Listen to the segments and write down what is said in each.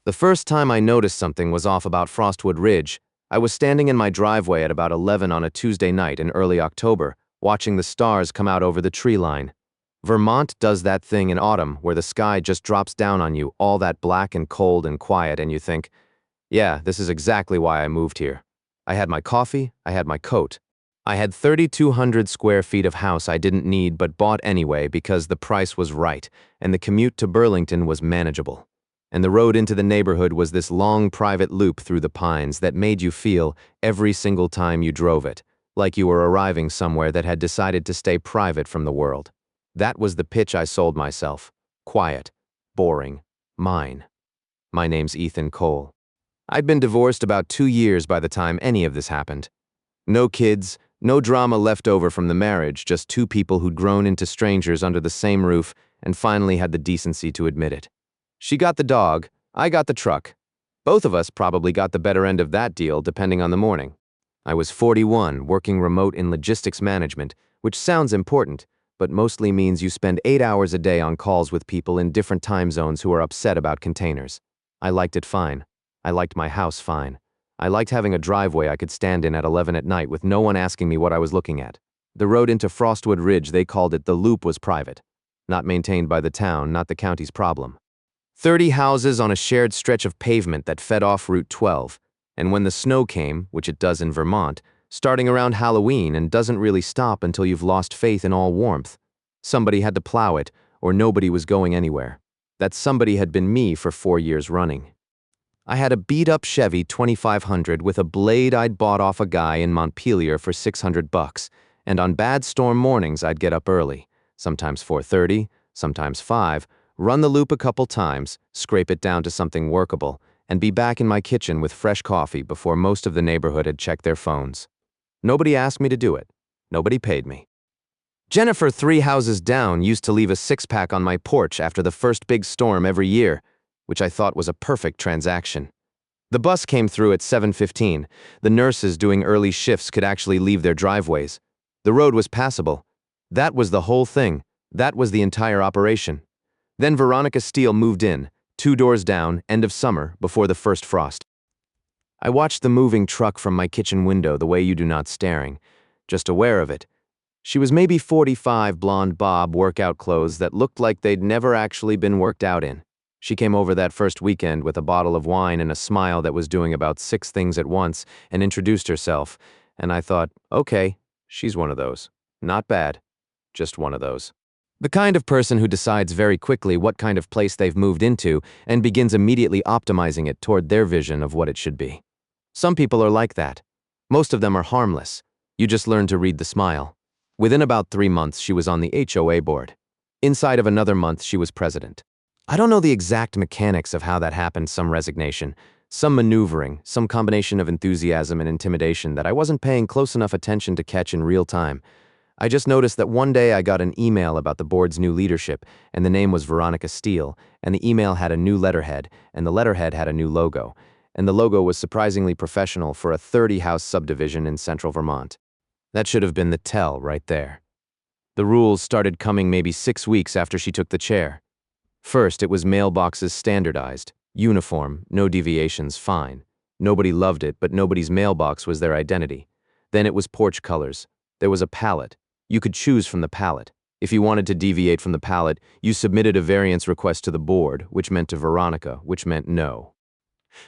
The first time I noticed something was off about Frostwood Ridge. I was standing in my driveway at about 11 on a Tuesday night in early October, watching the stars come out over the tree line. Vermont does that thing in autumn where the sky just drops down on you, all that black and cold and quiet, and you think, yeah, this is exactly why I moved here. I had my coffee, I had my coat. I had 3,200 square feet of house I didn't need but bought anyway because the price was right, and the commute to Burlington was manageable. And the road into the neighborhood was this long private loop through the pines that made you feel, every single time you drove it, like you were arriving somewhere that had decided to stay private from the world. That was the pitch I sold myself. Quiet, boring, mine. My name's Ethan Cole. I'd been divorced about 2 years by the time any of this happened. No kids, no drama left over from the marriage, just two people who'd grown into strangers under the same roof and finally had the decency to admit it. She got the dog, I got the truck. Both of us probably got the better end of that deal depending on the morning. I was 41, working remote in logistics management, which sounds important, but mostly means you spend 8 hours a day on calls with people in different time zones who are upset about containers. I liked it fine. I liked my house fine. I liked having a driveway I could stand in at 11 at night with no one asking me what I was looking at. The road into Frostwood Ridge, they called it, the loop, was private. Not maintained by the town, not the county's problem. 30 houses on a shared stretch of pavement that fed off Route 12, and when the snow came, which it does in Vermont, starting around Halloween and doesn't really stop until you've lost faith in all warmth, somebody had to plow it, or nobody was going anywhere. That somebody had been me for 4 years running. I had a beat-up Chevy 2500 with a blade I'd bought off a guy in Montpelier for $600, and on bad storm mornings I'd get up early, sometimes 4:30, sometimes 5, run the loop a couple times, scrape it down to something workable, and be back in my kitchen with fresh coffee before most of the neighborhood had checked their phones. Nobody asked me to do it. Nobody paid me. Jennifer, 3 houses down, used to leave a 6-pack on my porch after the first big storm every year, which I thought was a perfect transaction. The bus came through at 7:15. The nurses doing early shifts could actually leave their driveways. The road was passable. That was the whole thing. That was the entire operation. Then Veronica Steele moved in, 2 doors down, end of summer, before the first frost. I watched the moving truck from my kitchen window the way you do not, staring, just aware of it. She was maybe 45, blonde bob, workout clothes that looked like they'd never actually been worked out in. She came over that first weekend with a bottle of wine and a smile that was doing about 6 things at once and introduced herself, and I thought, okay, she's one of those. Not bad, just one of those. The kind of person who decides very quickly what kind of place they've moved into and begins immediately optimizing it toward their vision of what it should be. Some people are like that. Most of them are harmless. You just learn to read the smile. Within about 3 months, she was on the HOA board. Inside of another month, she was president. I don't know the exact mechanics of how that happened, some resignation, some maneuvering, some combination of enthusiasm and intimidation that I wasn't paying close enough attention to catch in real time. I just noticed that one day I got an email about the board's new leadership, and the name was Veronica Steele, and the email had a new letterhead, and the letterhead had a new logo, and the logo was surprisingly professional for a 30-house subdivision in central Vermont. That should have been the tell right there. The rules started coming maybe 6 weeks after she took the chair. First, it was mailboxes standardized, uniform, no deviations, fine. Nobody loved it, but nobody's mailbox was their identity. Then it was porch colors. There was a palette. You could choose from the palette. If you wanted to deviate from the palette, you submitted a variance request to the board, which meant to Veronica, which meant no.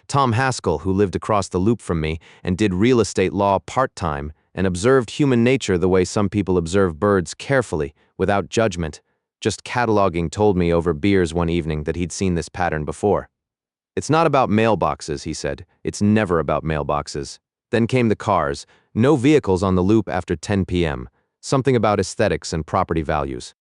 Tom Haskell, who lived across the loop from me and did real estate law part-time and observed human nature the way some people observe birds, carefully, without judgment, just cataloging, told me over beers one evening that he'd seen this pattern before. It's not about mailboxes, he said. It's never about mailboxes. Then came the cars. No vehicles on the loop after 10 p.m. Something about aesthetics and property values.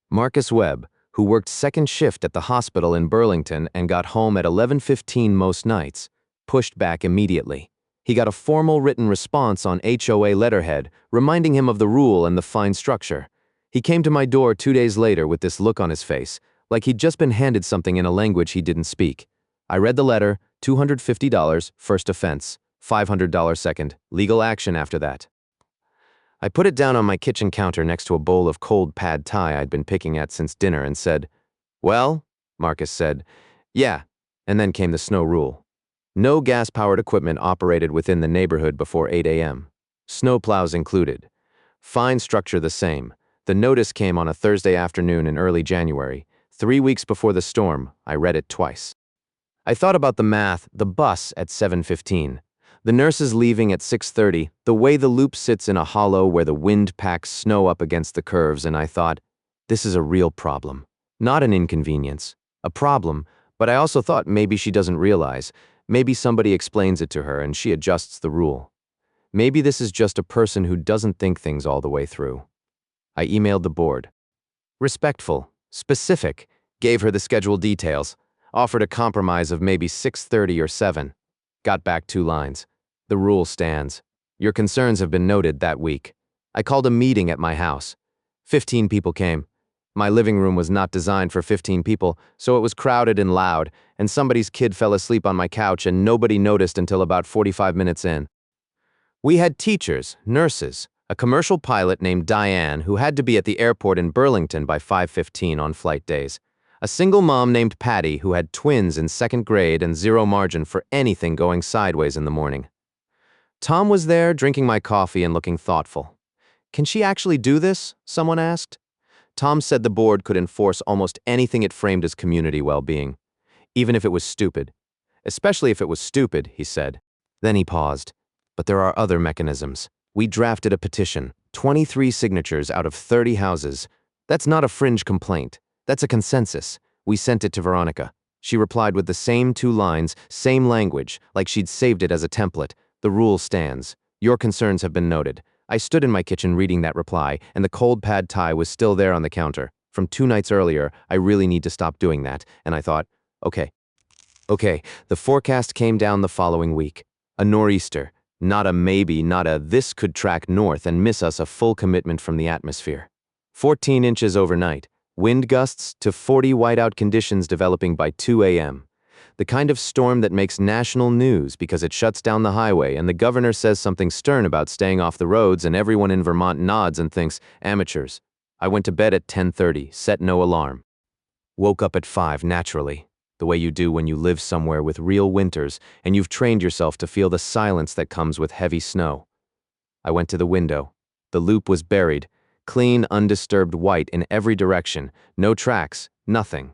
Marcus Webb, who worked second shift at the hospital in Burlington and got home at 11:15 most nights, pushed back immediately. He got a formal written response on HOA letterhead, reminding him of the rule and the fine structure. He came to my door 2 days later with this look on his face, like he'd just been handed something in a language he didn't speak. I read the letter, $250, first offense, $500 second, legal action after that. I put it down on my kitchen counter next to a bowl of cold pad thai I'd been picking at since dinner and said, "Well," Marcus said, "Yeah, And then came the snow rule. No gas-powered equipment operated within the neighborhood before 8 a.m. Snowplows included. Fine structure the same. The notice came on a Thursday afternoon in early January. 3 weeks before the storm, I read it twice. I thought about the math, the bus at 7:15. The nurses leaving at 6:30, the way the loop sits in a hollow where the wind packs snow up against the curves, and I thought, this is a real problem. Not an inconvenience. A problem, but I also thought maybe she doesn't realize. Maybe somebody explains it to her and she adjusts the rule. Maybe this is just a person who doesn't think things all the way through. I emailed the board. Respectful, specific, gave her the schedule details, offered a compromise of maybe 6:30 or 7. Got back 2 lines. The rule stands. Your concerns have been noted that week. I called a meeting at my house. 15 people came. My living room was not designed for 15 people, so it was crowded and loud, and somebody's kid fell asleep on my couch and nobody noticed until about 45 minutes in. We had teachers, nurses, a commercial pilot named Diane who had to be at the airport in Burlington by 5:15 on flight days, a single mom named Patty who had twins in 2nd grade and zero margin for anything going sideways in the morning. Tom was there drinking my coffee and looking thoughtful. Can she actually do this? Someone asked. Tom said the board could enforce almost anything it framed as community well-being, even if it was stupid. Especially if it was stupid, he said. Then he paused. But there are other mechanisms. We drafted a petition, 23 signatures out of 30 houses. That's not a fringe complaint. That's a consensus. We sent it to Veronica. She replied with the same 2 lines, same language, like she'd saved it as a template. The rule stands. Your concerns have been noted. I stood in my kitchen reading that reply, and the cold pad thai was still there on the counter. From 2 nights earlier, I really need to stop doing that, and I thought, okay. The forecast came down the following week. A nor'easter. Not a maybe, not a this could track north and miss us, a full commitment from the atmosphere. 14 inches overnight. Wind gusts to 40 whiteout conditions developing by 2 a.m. The kind of storm that makes national news because it shuts down the highway and the governor says something stern about staying off the roads and everyone in Vermont nods and thinks, amateurs. I went to bed at 10:30, set no alarm. Woke up at 5 naturally, the way you do when you live somewhere with real winters and you've trained yourself to feel the silence that comes with heavy snow. I went to the window. The loop was buried, clean, undisturbed white in every direction, no tracks, nothing.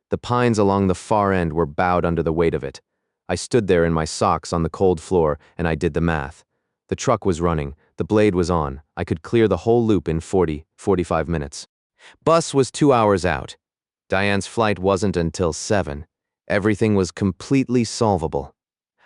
The pines along the far end were bowed under the weight of it. I stood there in my socks on the cold floor, and I did the math. The truck was running, the blade was on. I could clear the whole loop in 45 minutes. Bus was 2 hours out. Diane's flight wasn't until 7. Everything was completely solvable.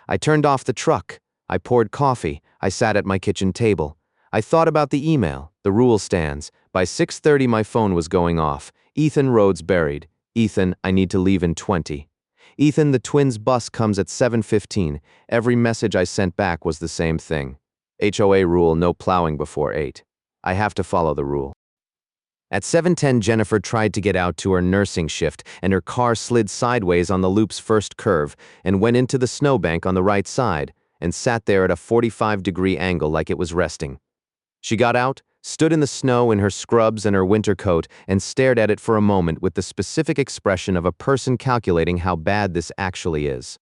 I turned off the truck. I poured coffee. I sat at my kitchen table. I thought about the email. The rule stands. By 6:30 my phone was going off. Ethan, roads buried. Ethan, I need to leave in 20. Ethan, the twins' bus comes at 7:15. Every message I sent back was the same thing. HOA rule, no plowing before 8. I have to follow the rule. At 7:10, Jennifer tried to get out to her nursing shift, and her car slid sideways on the loop's first curve and went into the snowbank on the right side and sat there at a 45-degree angle like it was resting. She got out, stood in the snow in her scrubs and her winter coat, and stared at it for a moment with the specific expression of a person calculating how bad this actually is.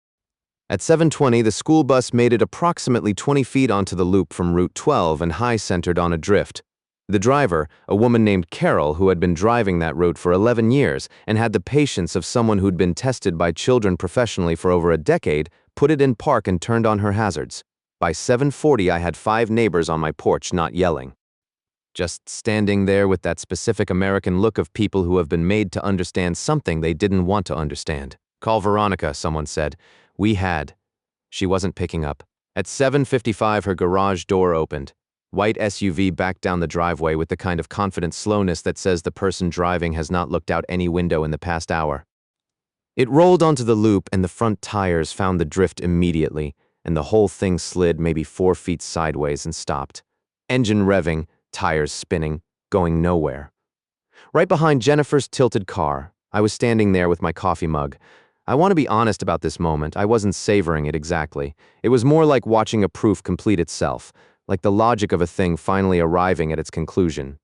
At 7:20, the school bus made it approximately 20 feet onto the loop from Route 12 and high-centered on a drift. The driver, a woman named Carol who had been driving that route for 11 years and had the patience of someone who'd been tested by children professionally for over a decade, put it in park and turned on her hazards. By 7:40, I had 5 neighbors on my porch not yelling. Just standing there with that specific American look of people who have been made to understand something they didn't want to understand. Call Veronica, someone said. We had. She wasn't picking up. At 7:55, her garage door opened. White SUV backed down the driveway with the kind of confident slowness that says the person driving has not looked out any window in the past hour. It rolled onto the loop and the front tires found the drift immediately, and the whole thing slid maybe 4 feet sideways and stopped. Engine revving, tires spinning, going nowhere. Right behind Jennifer's tilted car, I was standing there with my coffee mug. I want to be honest about this moment. I wasn't savoring it exactly. It was more like watching a proof complete itself, like the logic of a thing finally arriving at its conclusion.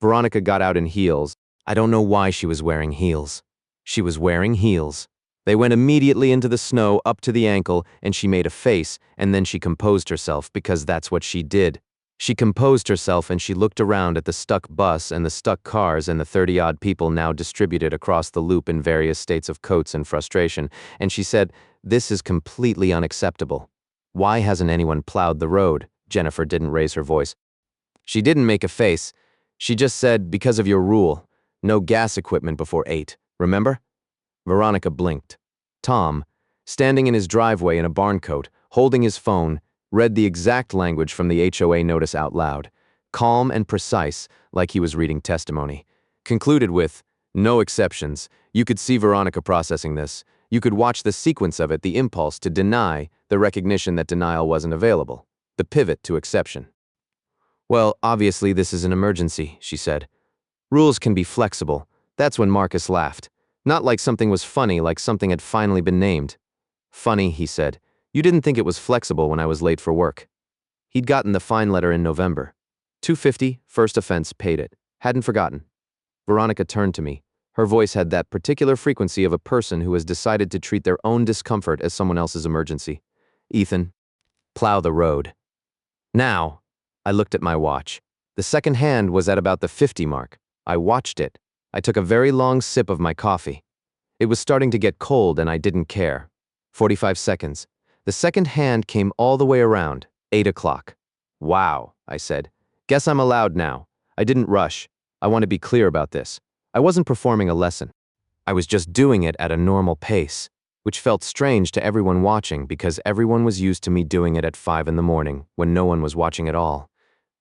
Veronica got out in heels. I don't know why she was wearing heels. She was wearing heels. They went immediately into the snow up to the ankle, and she made a face, and then she composed herself, because that's what she did. She composed herself and she looked around at the stuck bus and the stuck cars and the 30-odd people now distributed across the loop in various states of coats and frustration, and she said, "This is completely unacceptable. Why hasn't anyone plowed the road?" Jennifer didn't raise her voice. She didn't make a face. She just said, "Because of your rule. No gas equipment before 8. Remember?" Veronica blinked. Tom, standing in his driveway in a barn coat, holding his phone, read the exact language from the HOA notice out loud, calm and precise, like he was reading testimony. Concluded with, "No exceptions. You could see Veronica processing this. You could watch the sequence of it, the impulse to deny, the recognition that denial wasn't available, the pivot to exception." "Well, obviously this is an emergency," she said. "Rules can be flexible." That's when Marcus laughed. Not like something was funny, like something had finally been named. "Funny," he said. "You didn't think it was flexible when I was late for work." He'd gotten the fine letter in November. $250, first offense, paid it. Hadn't forgotten. Veronica turned to me. Her voice had that particular frequency of a person who has decided to treat their own discomfort as someone else's emergency. "Ethan, plow the road." Now, I looked at my watch. The second hand was at about the 50 mark. I watched it. I took a very long sip of my coffee. It was starting to get cold and I didn't care. 45 seconds. The second hand came all the way around. 8 o'clock. "Wow," I said. "Guess I'm allowed now." I didn't rush. I want to be clear about this. I wasn't performing a lesson. I was just doing it at a normal pace, which felt strange to everyone watching because everyone was used to me doing it at 5 in the morning when no one was watching at all.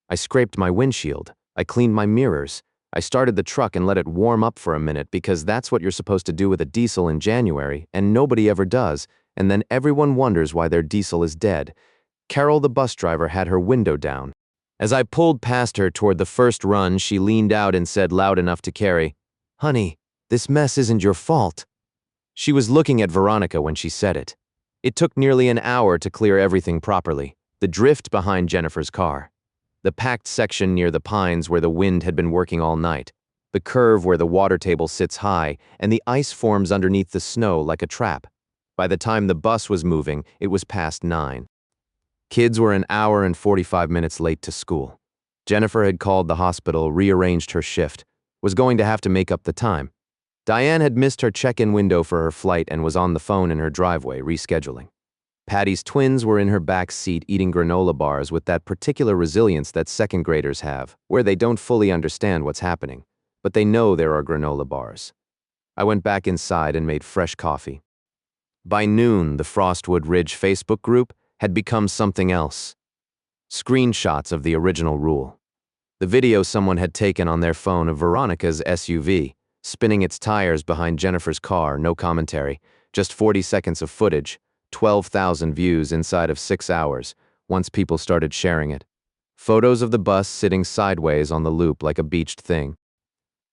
I scraped my windshield. I cleaned my mirrors. I started the truck and let it warm up for a minute because that's what you're supposed to do with a diesel in January, and nobody ever does, and then everyone wonders why their diesel is dead. Carol, the bus driver, had her window down. As I pulled past her toward the first run, she leaned out and said loud enough to carry, "Honey, this mess isn't your fault." She was looking at Veronica when she said it. It took nearly an hour to clear everything properly. The drift behind Jennifer's car. The packed section near the pines where the wind had been working all night. The curve where the water table sits high and the ice forms underneath the snow like a trap. By the time the bus was moving, it was past 9. Kids were an hour and 45 minutes late to school. Jennifer had called the hospital, rearranged her shift, was going to have to make up the time. Diane had missed her check-in window for her flight and was on the phone in her driveway, rescheduling. Patty's twins were in her back seat eating granola bars with that particular resilience that second graders have, where they don't fully understand what's happening, but they know there are granola bars. I went back inside and made fresh coffee. By noon, the Frostwood Ridge Facebook group had become something else. Screenshots of the original rule. The video someone had taken on their phone of Veronica's SUV, spinning its tires behind Jennifer's car, no commentary, just 40 seconds of footage, 12,000 views inside of 6 hours, once people started sharing it. Photos of the bus sitting sideways on the loop like a beached thing.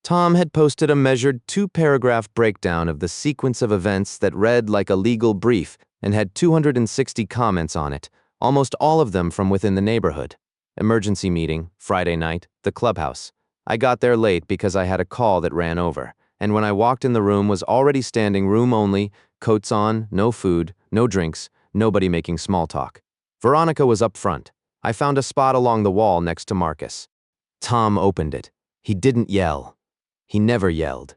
Tom had posted a measured 2-paragraph breakdown of the sequence of events that read like a legal brief and had 260 comments on it, almost all of them from within the neighborhood. Emergency meeting, Friday night, the clubhouse. I got there late because I had a call that ran over, and when I walked in the room was already standing room only, coats on, no food, no drinks, nobody making small talk. Veronica was up front. I found a spot along the wall next to Marcus. Tom opened it. He didn't yell. He never yelled.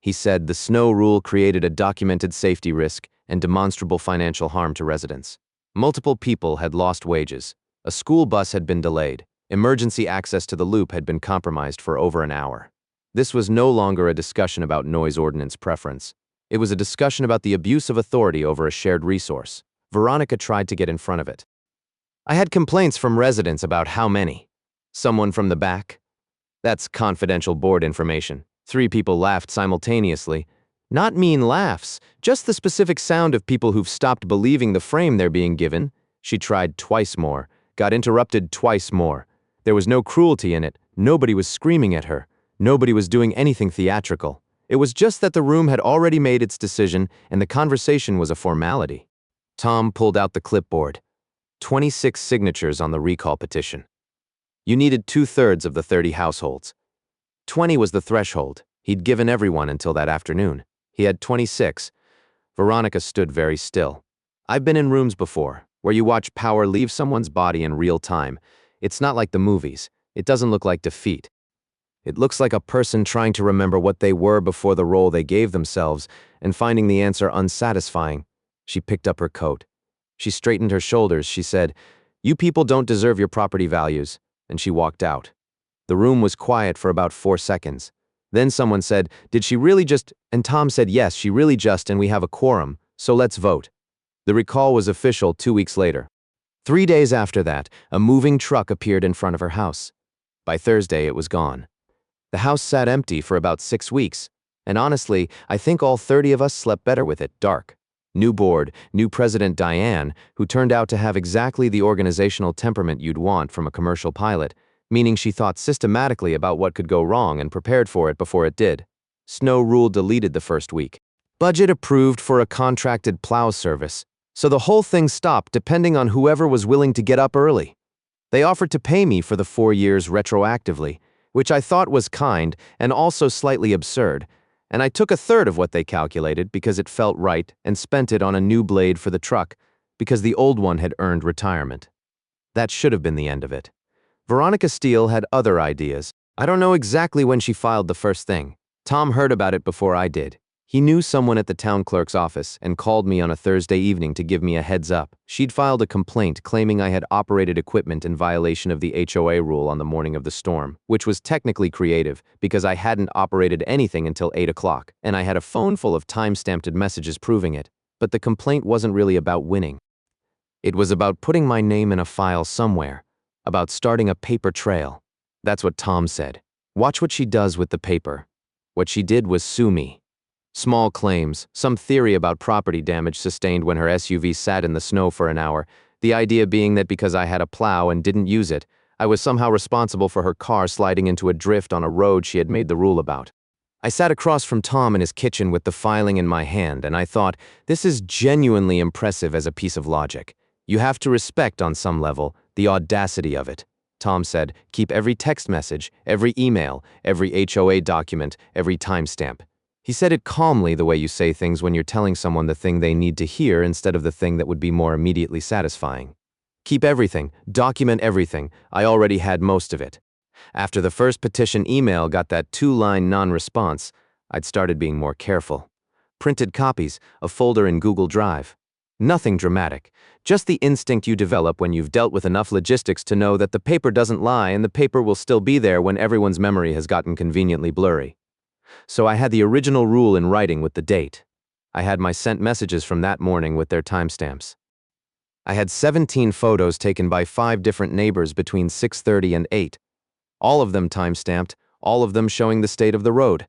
He said the snow rule created a documented safety risk and demonstrable financial harm to residents. Multiple people had lost wages. A school bus had been delayed. Emergency access to the loop had been compromised for over an hour. This was no longer a discussion about noise ordinance preference. It was a discussion about the abuse of authority over a shared resource. Veronica tried to get in front of it. I had complaints from residents about how many. Someone from the back? That's confidential board information. 3 people laughed simultaneously. Not mean laughs, just the specific sound of people who've stopped believing the frame they're being given. She tried twice more, got interrupted twice more. There was no cruelty in it. Nobody was screaming at her. Nobody was doing anything theatrical. It was just that the room had already made its decision and the conversation was a formality. Tom pulled out the clipboard. 26 signatures on the recall petition. You needed 2/3 of the 30 households. 20 was the threshold. He'd given everyone until that afternoon. He had 26. Veronica stood very still. I've been in rooms before, where you watch power leave someone's body in real time. It's not like the movies. It doesn't look like defeat. It looks like a person trying to remember what they were before the role they gave themselves and finding the answer unsatisfying. She picked up her coat. She straightened her shoulders. She said, "You people don't deserve your property values," and she walked out. The room was quiet for about 4 seconds. Then someone said, "Did she really just?" And Tom said, "Yes, she really just, and we have a quorum, so let's vote." The recall was official 2 weeks later. 3 days after that, a moving truck appeared in front of her house. By Thursday, it was gone. The house sat empty for about 6 weeks, and honestly, I think all 30 of us slept better with it dark. New board, new president Diane, who turned out to have exactly the organizational temperament you'd want from a commercial pilot, meaning she thought systematically about what could go wrong and prepared for it before it did. Snow rule deleted the first week. Budget approved for a contracted plow service, so the whole thing stopped depending on whoever was willing to get up early. They offered to pay me for the 4 years retroactively, which I thought was kind and also slightly absurd, and I took a third of what they calculated because it felt right and spent it on a new blade for the truck because the old one had earned retirement. That should have been the end of it. Veronica Steele had other ideas. I don't know exactly when she filed the first thing. Tom heard about it before I did. He knew someone at the town clerk's office and called me on a Thursday evening to give me a heads up. She'd filed a complaint claiming I had operated equipment in violation of the HOA rule on the morning of the storm, which was technically creative because I hadn't operated anything until 8 o'clock, and I had a phone full of time-stamped messages proving it. But the complaint wasn't really about winning. It was about putting my name in a file somewhere, about starting a paper trail. That's what Tom said. Watch what she does with the paper. What she did was sue me. Small claims, some theory about property damage sustained when her SUV sat in the snow for an hour, the idea being that because I had a plow and didn't use it, I was somehow responsible for her car sliding into a drift on a road she had made the rule about. I sat across from Tom in his kitchen with the filing in my hand, and I thought, this is genuinely impressive as a piece of logic. You have to respect, on some level, the audacity of it. Tom said, keep every text message, every email, every HOA document, every timestamp. He said it calmly, the way you say things when you're telling someone the thing they need to hear instead of the thing that would be more immediately satisfying. Keep everything, document everything. I already had most of it. After the first petition email got that 2-line non-response, I'd started being more careful. Printed copies, a folder in Google Drive. Nothing dramatic, just the instinct you develop when you've dealt with enough logistics to know that the paper doesn't lie and the paper will still be there when everyone's memory has gotten conveniently blurry. So I had the original rule in writing with the date. I had my sent messages from that morning with their timestamps. I had 17 photos taken by 5 different neighbors between 6:30 and 8. All of them timestamped, all of them showing the state of the road.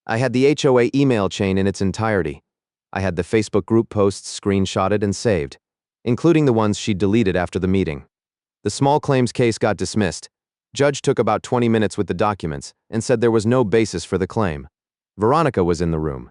I had the HOA email chain in its entirety. I had the Facebook group posts screenshotted and saved, including the ones she deleted after the meeting. The small claims case got dismissed. Judge took about 20 minutes with the documents and said there was no basis for the claim. Veronica was in the room.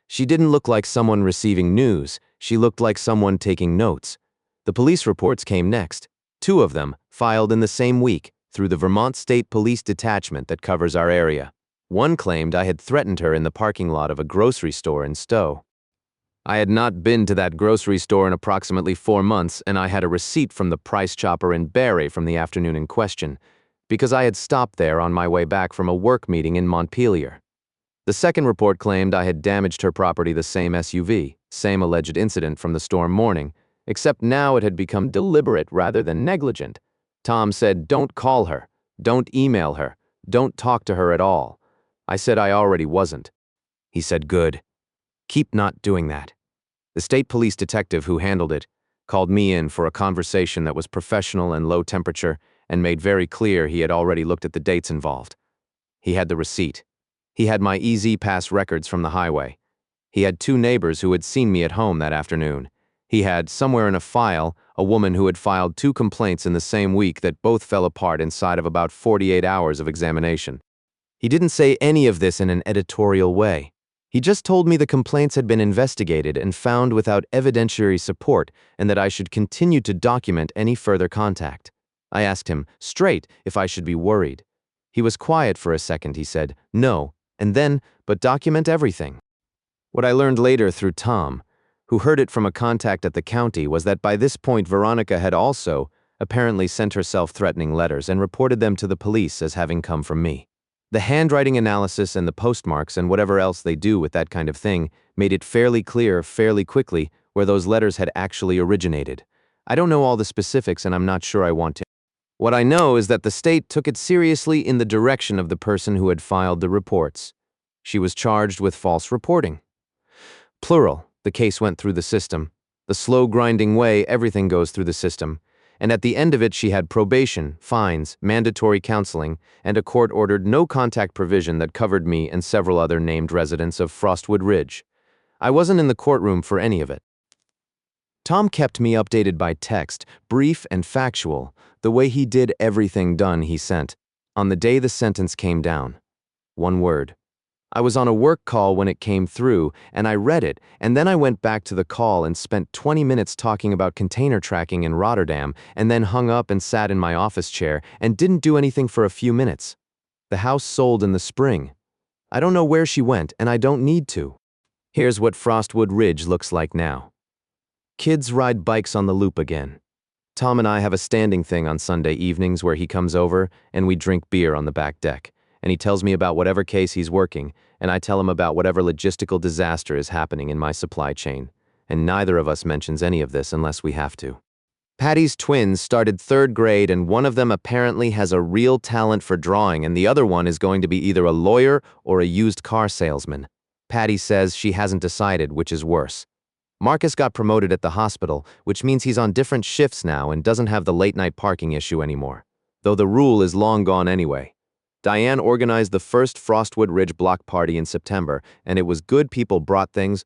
She didn't look like someone receiving news. She looked like someone taking notes. The police reports came next. 2 of them, filed in the same week, through the Vermont State Police Detachment that covers our area. One claimed I had threatened her in the parking lot of a grocery store in Stowe. I had not been to that grocery store in approximately 4 months, and I had a receipt from the price chopper in Barrie from the afternoon in question, because I had stopped there on my way back from a work meeting in Montpelier. The second report claimed I had damaged her property, the same SUV, same alleged incident from the storm morning, except now it had become deliberate rather than negligent. Tom said, don't call her, don't email her, don't talk to her at all. I said I already wasn't. He said, good. Keep not doing that. The state police detective who handled it called me in for a conversation that was professional and low temperature and made very clear he had already looked at the dates involved. He had the receipt. He had my EZ Pass records from the highway. He had 2 neighbors who had seen me at home that afternoon. He had, somewhere in a file, a woman who had filed 2 complaints in the same week that both fell apart inside of about 48 hours of examination. He didn't say any of this in an editorial way. He just told me the complaints had been investigated and found without evidentiary support and that I should continue to document any further contact. I asked him, straight, if I should be worried. He was quiet for a second. He said, no, and then, but document everything. What I learned later through Tom, who heard it from a contact at the county, was that by this point Veronica had also apparently sent herself threatening letters and reported them to the police as having come from me. The handwriting analysis and the postmarks and whatever else they do with that kind of thing made it fairly clear fairly quickly where those letters had actually originated. I don't know all the specifics and I'm not sure I want to. What I know is that the state took it seriously in the direction of the person who had filed the reports. She was charged with false reporting. Plural, the case went through the system. The slow grinding way everything goes through the system. And at the end of it she had probation, fines, mandatory counseling, and a court-ordered no-contact provision that covered me and several other named residents of Frostwood Ridge. I wasn't in the courtroom for any of it. Tom kept me updated by text, brief and factual, the way he did everything done he sent. On the day the sentence came down. One word. I was on a work call when it came through, and I read it, and then I went back to the call and spent 20 minutes talking about container tracking in Rotterdam, and then hung up and sat in my office chair and didn't do anything for a few minutes. The house sold in the spring. I don't know where she went, and I don't need to. Here's what Frostwood Ridge looks like now. Kids ride bikes on the loop again. Tom and I have a standing thing on Sunday evenings where he comes over and we drink beer on the back deck, and he tells me about whatever case he's working, and I tell him about whatever logistical disaster is happening in my supply chain, and neither of us mentions any of this unless we have to. Patty's twins started 3rd grade, and one of them apparently has a real talent for drawing, and the other one is going to be either a lawyer or a used car salesman. Patty says she hasn't decided which is worse. Marcus got promoted at the hospital, which means he's on different shifts now and doesn't have the late-night parking issue anymore, though the rule is long gone anyway. Diane organized the first Frostwood Ridge block party in September, and it was good. People brought things.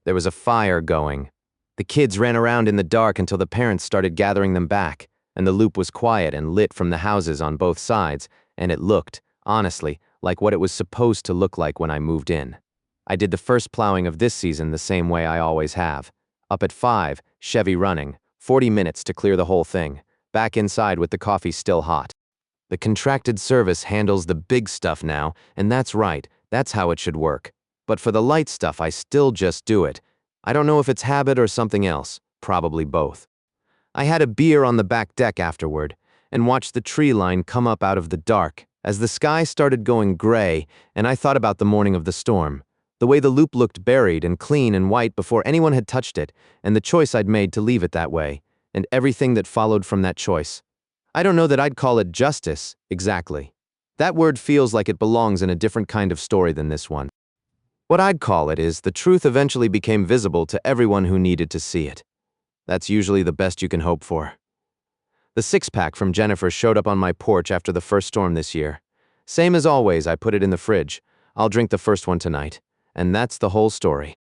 There was a fire going. The kids ran around in the dark until the parents started gathering them back, and the loop was quiet and lit from the houses on both sides, and it looked, honestly, like what it was supposed to look like when I moved in. I did the first plowing of this season the same way I always have. Up at 5, Chevy running, 40 minutes to clear the whole thing, back inside with the coffee still hot. The contracted service handles the big stuff now, and that's right, that's how it should work. But for the light stuff I still just do it. I don't know if it's habit or something else, probably both. I had a beer on the back deck afterward, and watched the tree line come up out of the dark, as the sky started going gray, and I thought about the morning of the storm. The way the loop looked buried and clean and white before anyone had touched it, and the choice I'd made to leave it that way, and everything that followed from that choice. I don't know that I'd call it justice, exactly. That word feels like it belongs in a different kind of story than this one. What I'd call it is the truth eventually became visible to everyone who needed to see it. That's usually the best you can hope for. The 6-pack from Jennifer showed up on my porch after the first storm this year. Same as always, I put it in the fridge. I'll drink the first one tonight. And that's the whole story.